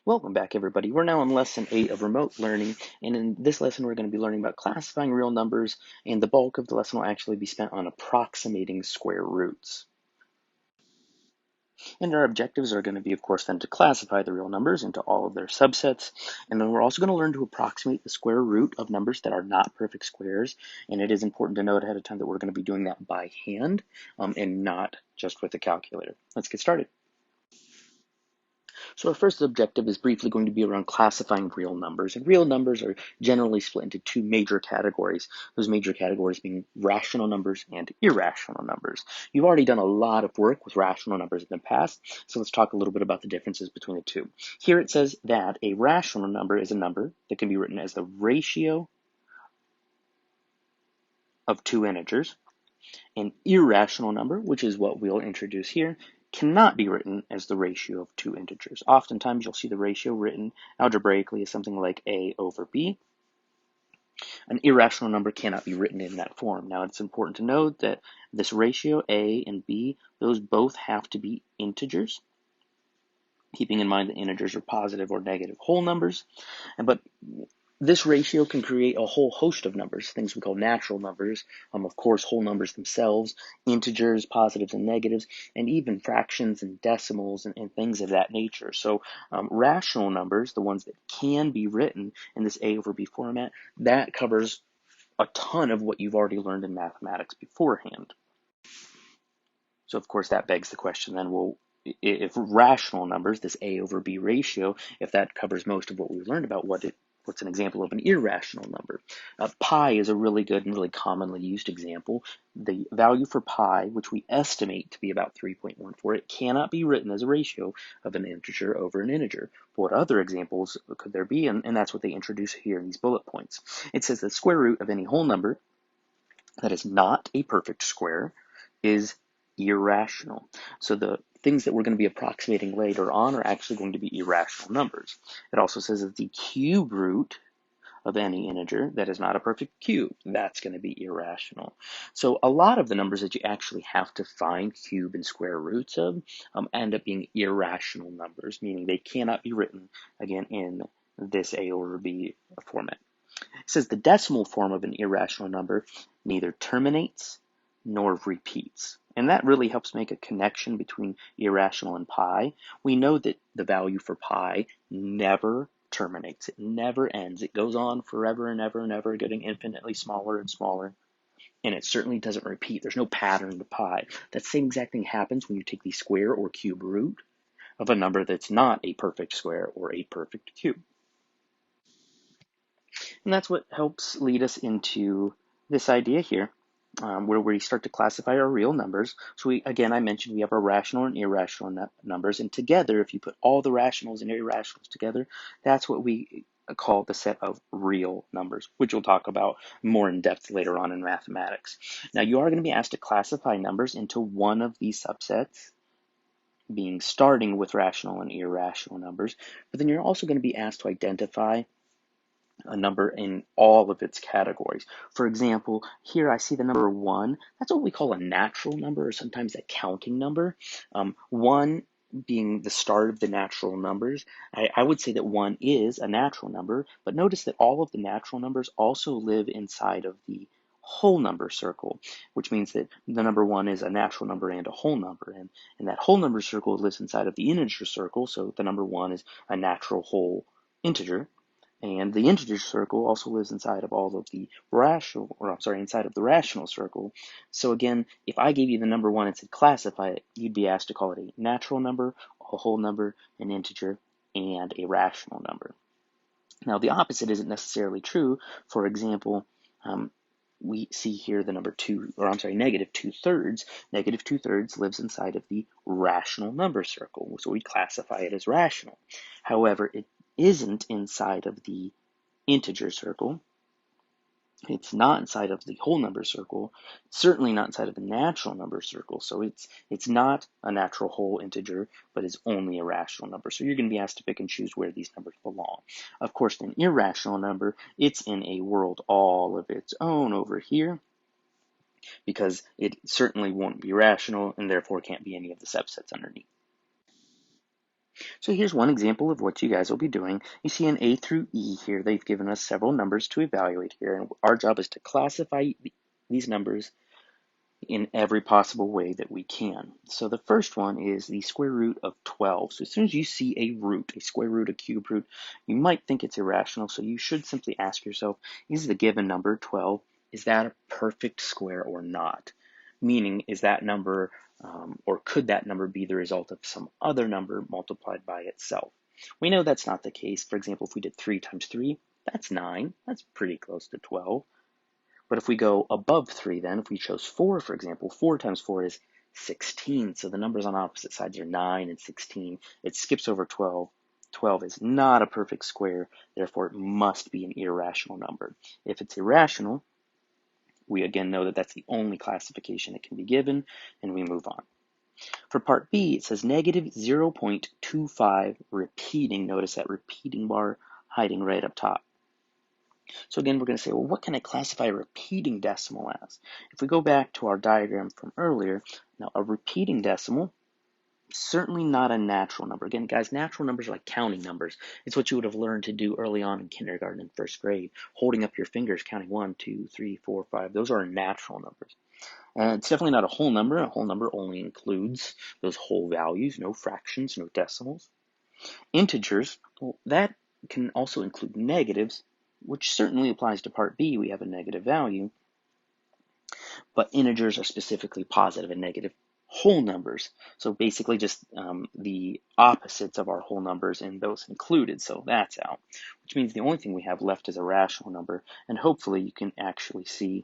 Welcome back, everybody. We're now in lesson 8 of remote learning, and in this lesson, we're going to be learning about classifying real numbers, and the bulk of the lesson will actually be spent on approximating square roots. And our objectives are going to be, of course, then to classify the real numbers into all of their subsets, and then we're also going to learn to approximate the square root of numbers that are not perfect squares, and it is important to note ahead of time that we're going to be doing that by hand and not just with a calculator. Let's get started. So our first objective is briefly going to be around classifying real numbers. And real numbers are generally split into two major categories, those major categories being rational numbers and irrational numbers. You've already done a lot of work with rational numbers in the past, so let's talk a little bit about the differences between the two. Here it says that a rational number is a number that can be written as the ratio of two integers. An irrational number, which is what we'll introduce here, cannot be written as the ratio of two integers. Oftentimes you'll see the ratio written algebraically as something like a over b. An irrational number cannot be written in that form. Now it's important to note that this ratio a and b, those both have to be integers, keeping in mind that integers are positive or negative whole numbers. But this ratio can create a whole host of numbers, things we call natural numbers, of course, whole numbers themselves, integers, positives and negatives, and even fractions and decimals and things of that nature. So rational numbers, the ones that can be written in this A over B format, that covers a ton of what you've already learned in mathematics beforehand. So of course that begs the question then, well, if rational numbers, this A over B ratio, if that covers most of what we've learned about what's an example of an irrational number? Pi is a really good and really commonly used example. The value for pi, which we estimate to be about 3.14, it cannot be written as a ratio of an integer over an integer. But what other examples could there be? And that's what they introduce here in these bullet points. It says the square root of any whole number that is not a perfect square is irrational. So the things that we're going to be approximating later on are actually going to be irrational numbers. It also says that the cube root of any integer that is not a perfect cube, that's going to be irrational. So a lot of the numbers that you actually have to find cube and square roots of end up being irrational numbers, meaning they cannot be written, again, in this A over B format. It says the decimal form of an irrational number neither terminates nor repeats. And that really helps make a connection between irrational and pi. We know that the value for pi never terminates. It never ends. It goes on forever and ever and ever, getting infinitely smaller and smaller. And it certainly doesn't repeat. There's no pattern to pi. That same exact thing happens when you take the square or cube root of a number that's not a perfect square or a perfect cube. And that's what helps lead us into this idea here, where we start to classify our real numbers. So I mentioned we have our rational and irrational numbers, and together, if you put all the rationals and irrationals together, that's what we call the set of real numbers, which we'll talk about more in depth later on in mathematics. Now, you are going to be asked to classify numbers into one of these subsets, being starting with rational and irrational numbers, but then you're also going to be asked to identify a number in all of its categories. For example, here I see the number 1. That's what we call a natural number, or sometimes a counting number. 1 being the start of the natural numbers. I would say that 1 is a natural number, but notice that all of the natural numbers also live inside of the whole number circle, which means that the number 1 is a natural number and a whole number, and that whole number circle lives inside of the integer circle, so the number 1 is a natural whole integer. And the integer circle also lives inside of all of the inside of the rational circle. So again, if I gave you the number 1 and said classify it, you'd be asked to call it a natural number, a whole number, an integer, and a rational number. Now, the opposite isn't necessarily true. For example, we see here the number negative 2/3. Negative 2/3 lives inside of the rational number circle, so we classify it as rational. However, it isn't inside of the integer circle. It's not inside of the whole number circle. It's certainly not inside of the natural number circle. So it's not a natural whole integer, but is only a rational number. So you're going to be asked to pick and choose where these numbers belong. Of course, an irrational number, it's in a world all of its own over here, because it certainly won't be rational and therefore can't be any of the subsets underneath. So here's one example of what you guys will be doing. You see an A through E here. They've given us several numbers to evaluate here, and our job is to classify these numbers in every possible way that we can. So the first one is the square root of 12. So as soon as you see a root, a square root, a cube root, you might think it's irrational. So you should simply ask yourself, is the given number 12, is that a perfect square or not? Meaning, is that number, or could that number be the result of some other number multiplied by itself? We know that's not the case. For example, if we did 3 times 3, that's 9. That's pretty close to 12. But if we go above 3 then, if we chose 4, for example, 4 times 4 is 16. So the numbers on opposite sides are 9 and 16. It skips over 12. 12 is not a perfect square, therefore it must be an irrational number. If it's irrational, we again know that that's the only classification it can be given, and we move on. For part B, it says negative 0.25 repeating. Notice that repeating bar hiding right up top. So again, we're going to say, well, what can I classify a repeating decimal as? If we go back to our diagram from earlier, now a repeating decimal, certainly not a natural number. Again, guys, natural numbers are like counting numbers. It's what you would have learned to do early on in kindergarten and first grade, holding up your fingers, counting 1, 2, 3, 4, 5. Those are natural numbers. It's definitely not a whole number. A whole number only includes those whole values, no fractions, no decimals. Integers, well, that can also include negatives, which certainly applies to part B. We have a negative value, but integers are specifically positive and negative whole numbers. So basically just the opposites of our whole numbers and those included. So that's out, which means the only thing we have left is a rational number. And hopefully you can actually see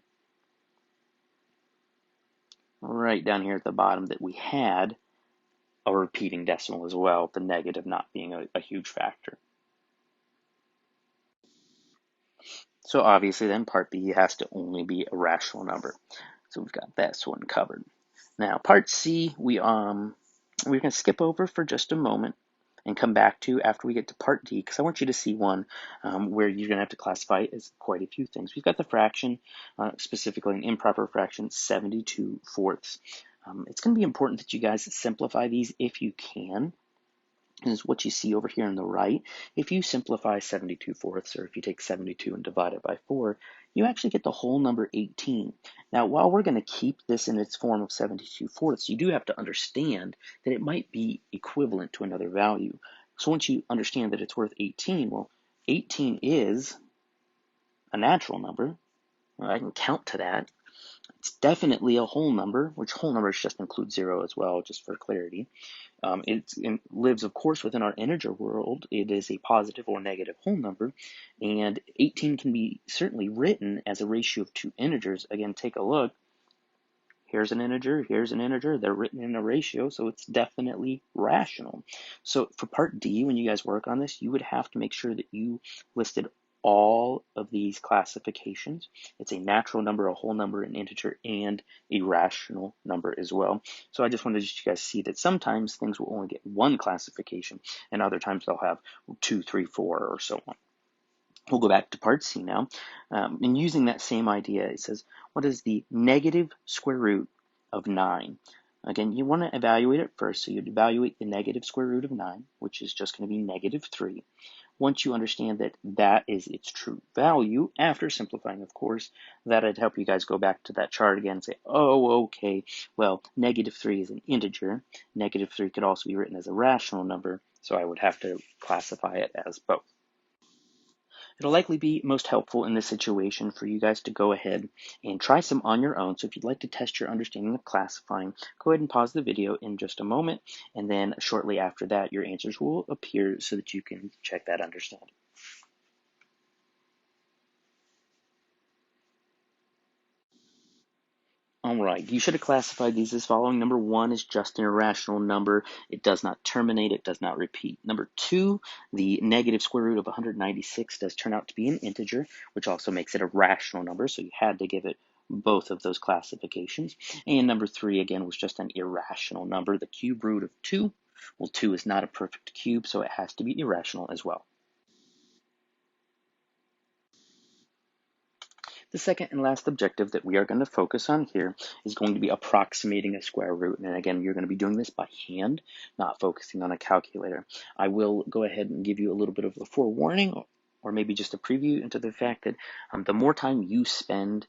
right down here at the bottom that we had a repeating decimal as well, the negative not being a huge factor. So obviously then part B has to only be a rational number. So we've got this one covered. Now part C, we're going to skip over for just a moment and come back to after we get to part D, because I want you to see one where you're going to have to classify it as quite a few things. We've got the fraction, specifically an improper fraction, 72 fourths. It's going to be important that you guys simplify these if you can. Is what you see over here on the right. If you simplify 72 fourths, or if you take 72 and divide it by 4, you actually get the whole number 18. Now, while we're going to keep this in its form of 72 fourths, you do have to understand that it might be equivalent to another value. So once you understand that it's worth 18, well, 18 is a natural number. Well, I can count to that. It's definitely a whole number, which whole numbers just include 0 as well, just for clarity. It lives, of course, within our integer world. It is a positive or negative whole number, and 18 can be certainly written as a ratio of two integers. Again, take a look. Here's an integer, here's an integer. They're written in a ratio, so it's definitely rational. So for part D, when you guys work on this, you would have to make sure that you listed all of these classifications. It's a natural number, a whole number, an integer, and a rational number as well. So I just wanted you guys to see that sometimes things will only get one classification, and other times they'll have 2, 3, 4, or so on. We'll go back to part C now. And using that same idea, it says, what is the negative square root of 9? Again, you want to evaluate it first. So you'd evaluate the negative square root of 9, which is just going to be negative 3. Once you understand that that is its true value, after simplifying, of course, that'd help you guys go back to that chart again and say, oh, okay, well, negative 3 is an integer. Negative 3 could also be written as a rational number, so I would have to classify it as both. It'll likely be most helpful in this situation for you guys to go ahead and try some on your own. So if you'd like to test your understanding of classifying, go ahead and pause the video in just a moment. And then shortly after that, your answers will appear so that you can check that understanding. All right, you should have classified these as following. Number 1 is just an irrational number. It does not terminate, it does not repeat. Number 2, the negative square root of 196 does turn out to be an integer, which also makes it a rational number, so you had to give it both of those classifications. And number 3, again, was just an irrational number. The cube root of 2, well, 2 is not a perfect cube, so it has to be irrational as well. The second and last objective that we are going to focus on here is going to be approximating a square root. And again, you're going to be doing this by hand, not focusing on a calculator. I will go ahead and give you a little bit of a forewarning, or maybe just a preview into the fact that the more time you spend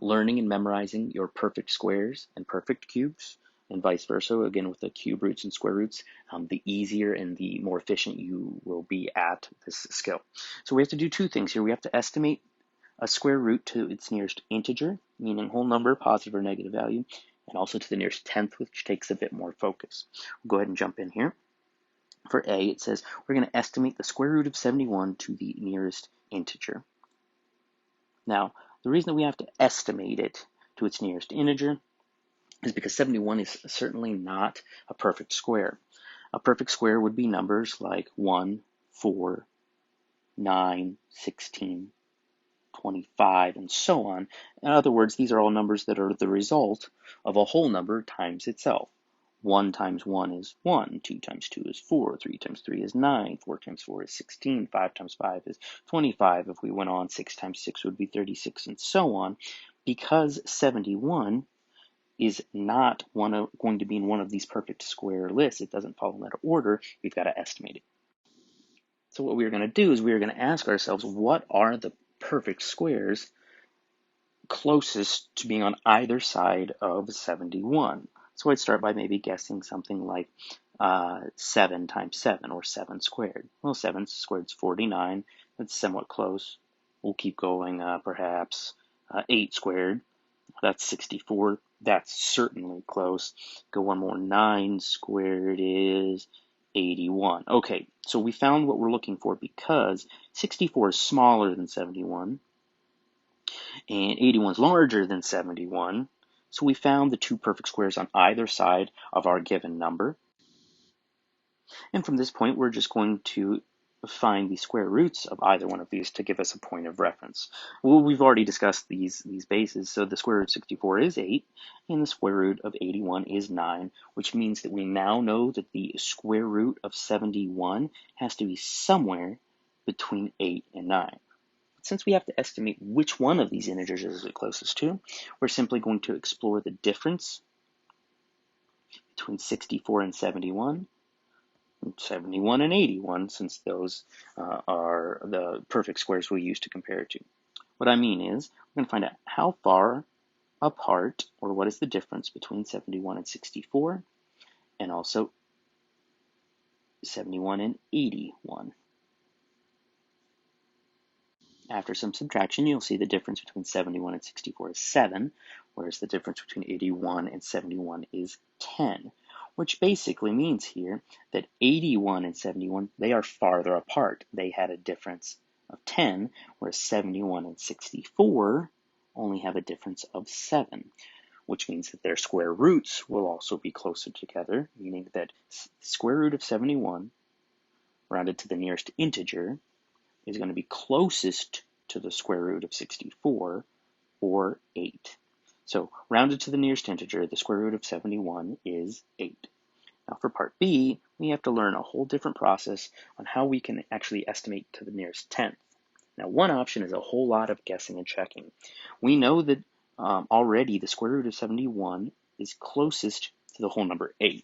learning and memorizing your perfect squares and perfect cubes, and vice versa, again with the cube roots and square roots, the easier and the more efficient you will be at this skill. So we have to do two things here. We have to estimate a square root to its nearest integer, meaning whole number, positive or negative value, and also to the nearest tenth, which takes a bit more focus. We'll go ahead and jump in here. For A, it says we're going to estimate the square root of 71 to the nearest integer. Now, the reason that we have to estimate it to its nearest integer is because 71 is certainly not a perfect square. A perfect square would be numbers like 1, 4, 9, 16, 25, and so on. In other words, these are all numbers that are the result of a whole number times itself. 1 times 1 is 1, 2 times 2 is 4, 3 times 3 is 9, 4 times 4 is 16, 5 times 5 is 25. If we went on, 6 times 6 would be 36, and so on. Because 71 is not going to be in one of these perfect square lists, it doesn't follow that order, we've got to estimate it. So what we're going to do is we're going to ask ourselves, what are the perfect squares closest to being on either side of 71? So I'd start by maybe guessing something like 7 times 7, or 7 squared. Well, 7 squared is 49. That's somewhat close. We'll keep going, perhaps 8 squared. That's 64. That's certainly close. Go one more. 9 squared is 81. Okay, so we found what we're looking for because 64 is smaller than 71 and 81 is larger than 71. So we found the two perfect squares on either side of our given number. And from this point, we're just going to find the square roots of either one of these to give us a point of reference. Well, we've already discussed these bases. So the square root of 64 is 8, and the square root of 81 is 9, which means that we now know that the square root of 71 has to be somewhere between 8 and 9. Since we have to estimate which one of these integers is it closest to, we're simply going to explore the difference between 64 and 71, 71 and 81, since those are the perfect squares we use to compare it to. What I mean is, we're going to find out how far apart, or what is the difference between 71 and 64, and also 71 and 81. After some subtraction, you'll see the difference between 71 and 64 is 7, whereas the difference between 81 and 71 is 10. Which basically means here that 81 and 71, they are farther apart. They had a difference of 10, whereas 71 and 64 only have a difference of 7, which means that their square roots will also be closer together, meaning that the square root of 71, rounded to the nearest integer, is going to be closest to the square root of 64, or 8. So, rounded to the nearest integer, the square root of 71 is 8. Now for part B, we have to learn a whole different process on how we can actually estimate to the nearest tenth. Now one option is a whole lot of guessing and checking. We know that already the square root of 71 is closest to the whole number 8.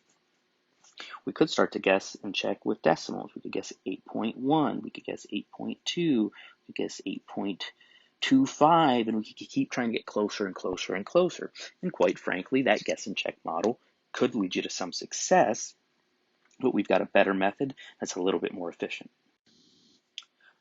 We could start to guess and check with decimals. We could guess 8.1, we could guess 8.2, we could guess 8.25, and we could keep trying to get closer and closer and closer. And quite frankly, that guess and check model could lead you to some success, but we've got a better method that's a little bit more efficient.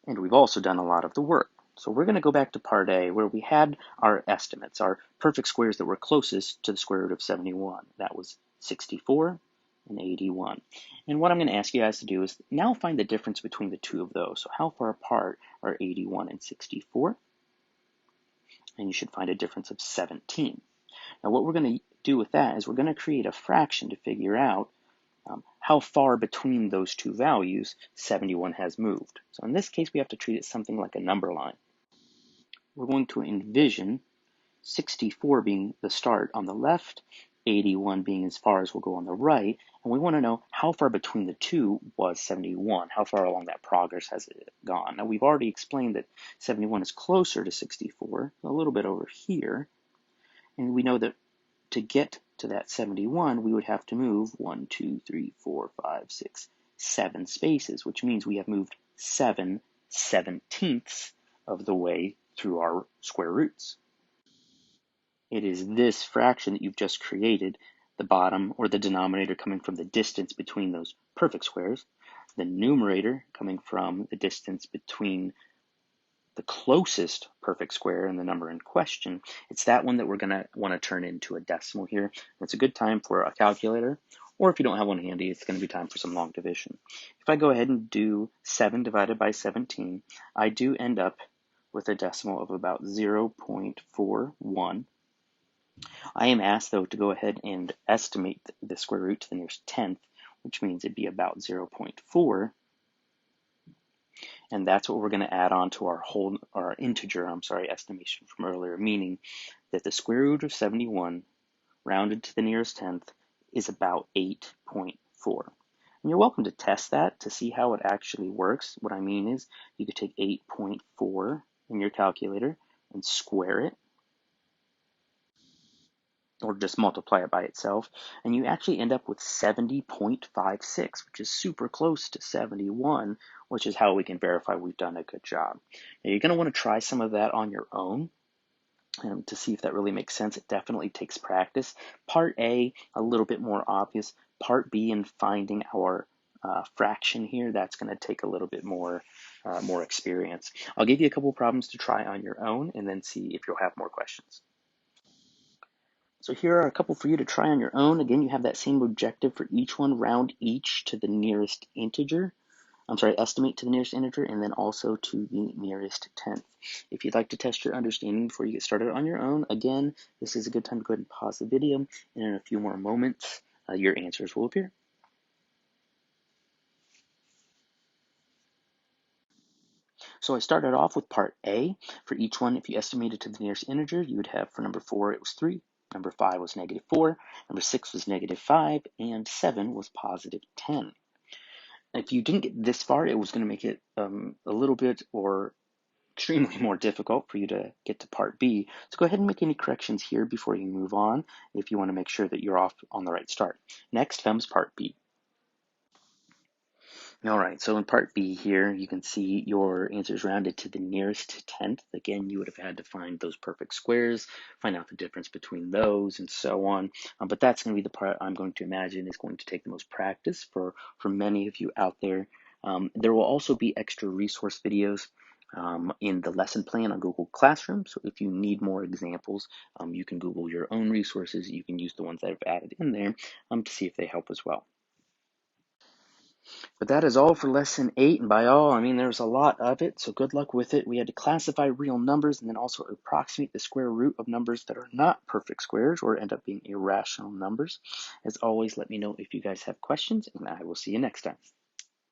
And we've also done a lot of the work. So we're going to go back to part A, where we had our estimates, our perfect squares that were closest to the square root of 71. That was 64 and 81. And what I'm going to ask you guys to do is now find the difference between the two of those. So how far apart are 81 and 64? And you should find a difference of 17. Now what we're going to do with that is we're going to create a fraction to figure out how far between those two values 71 has moved. So in this case, we have to treat it something like a number line. We're going to envision 64 being the start on the left, 81 being as far as we'll go on the right, and we want to know how far between the two was 71. How far along that progress has it gone? Now, we've already explained that 71 is closer to 64, a little bit over here, and we know that to get to that 71, we would have to move 1, 2, 3, 4, 5, 6, 7 spaces, which means we have moved 7/17ths of the way through our square roots. It is this fraction that you've just created, the bottom or the denominator coming from the distance between those perfect squares, the numerator coming from the distance between the closest perfect square and the number in question. It's that one that we're going to want to turn into a decimal here. It's a good time for a calculator, or if you don't have one handy, it's going to be time for some long division. If I go ahead and do 7 divided by 17, I do end up with a decimal of about 0.41. I am asked, though, to go ahead and estimate the square root to the nearest tenth, which means it'd be about 0.4. And that's what we're going to add on to our integer, estimation from earlier, meaning that the square root of 71 rounded to the nearest tenth is about 8.4. And you're welcome to test that to see how it actually works. What I mean is you could take 8.4 in your calculator and square it, or just multiply it by itself, and you actually end up with 70.56, which is super close to 71, which is how we can verify we've done a good job. Now, you're going to want to try some of that on your own to see if that really makes sense. It definitely takes practice. Part A, a little bit more obvious. Part B, in finding our fraction here, that's going to take a little bit more experience. I'll give you a couple problems to try on your own and then see if you'll have more questions. So here are a couple for you to try on your own. Again, you have that same objective for each one. Round each to the nearest integer. Estimate to the nearest integer, and then also to the nearest tenth. If you'd like to test your understanding before you get started on your own, again, this is a good time to go ahead and pause the video, and in a few more moments, your answers will appear. So I started off with part A. For each one, if you estimated to the nearest integer, you would have for number 4, it was 3. Number 5 was -4, number 6 was -5, and 7 was +10. If you didn't get this far, it was going to make it a little bit or extremely more difficult for you to get to part B. So go ahead and make any corrections here before you move on if you want to make sure that you're off on the right start. Next comes part B. All right, so in part B here, you can see your answers rounded to the nearest tenth. Again, you would have had to find those perfect squares, find out the difference between those, and so on. But that's going to be the part I'm going to imagine is going to take the most practice for many of you out there. There will also be extra resource videos in the lesson plan on Google Classroom. So if you need more examples, you can Google your own resources. You can use the ones that I've added in there to see if they help as well. But that is all for lesson 8, and by all, I mean there's a lot of it, so good luck with it. We had to classify real numbers and then also approximate the square root of numbers that are not perfect squares or end up being irrational numbers. As always, let me know if you guys have questions, and I will see you next time.